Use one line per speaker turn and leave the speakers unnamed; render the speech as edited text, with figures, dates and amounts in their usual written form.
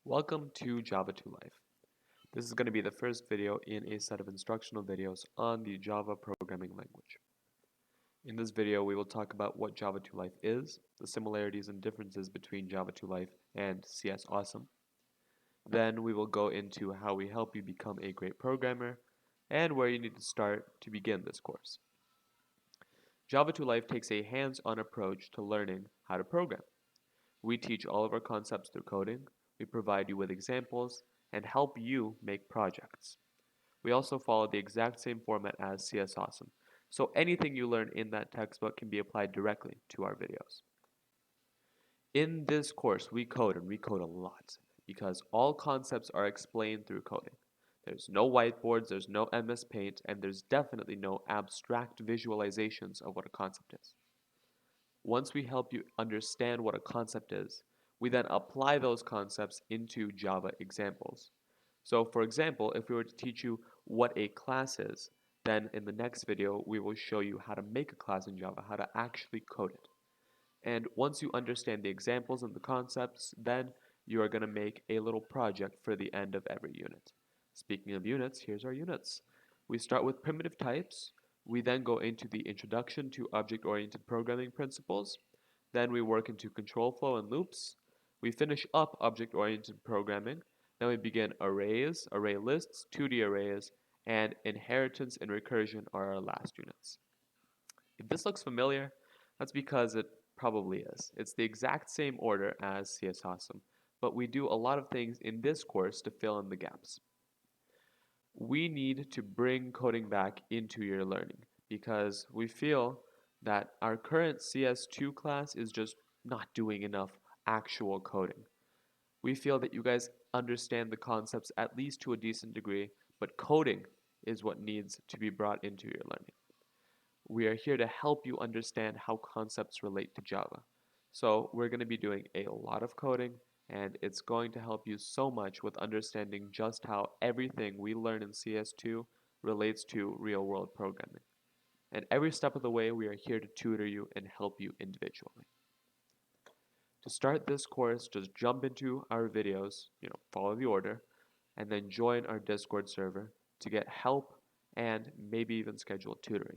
Welcome to Java2Life. This is going to be the first video in a set of instructional videos on the Java programming language. In this video, we will talk about what Java2Life is, the similarities and differences between Java2Life and CS Awesome. Then we will go into how we help you become a great programmer and where you need to start to begin this course. Java2Life takes a hands-on approach to learning how to program. We teach all of our concepts through coding, we provide you with examples, and help you make projects. We also follow the exact same format as CS Awesome, so anything you learn in that textbook can be applied directly to our videos. In this course, we code, and we code a lot, because all concepts are explained through coding. There's no whiteboards, there's no MS Paint, and there's definitely no abstract visualizations of what a concept is. Once we help you understand what a concept is, we then apply those concepts into Java examples. So for example, if we were to teach you what a class is, then in the next video we will show you how to make a class in Java, how to actually code it. And once you understand the examples and the concepts, then you are going to make a little project for the end of every unit. Speaking of units, here's our units. We start with primitive types. We then go into the introduction to object-oriented programming principles. Then we work into control flow and loops. We finish up object-oriented programming. Then we begin arrays, array lists, 2D arrays, and inheritance and recursion are our last units. If this looks familiar, that's because it probably is. It's the exact same order as CS Awesome, but we do a lot of things in this course to fill in the gaps. We need to bring coding back into your learning because we feel that our current CS2 class is just not doing enough actual coding. We feel that you guys understand the concepts at least to a decent degree, but coding is what needs to be brought into your learning. We are here to help you understand how concepts relate to Java. So we're going to be doing a lot of coding, and it's going to help you so much with understanding just how everything we learn in CS2 relates to real-world programming. And every step of the way, we are here to tutor you and help you individually. To start this course, just jump into our videos, follow the order, and then join our Discord server to get help and maybe even schedule tutoring.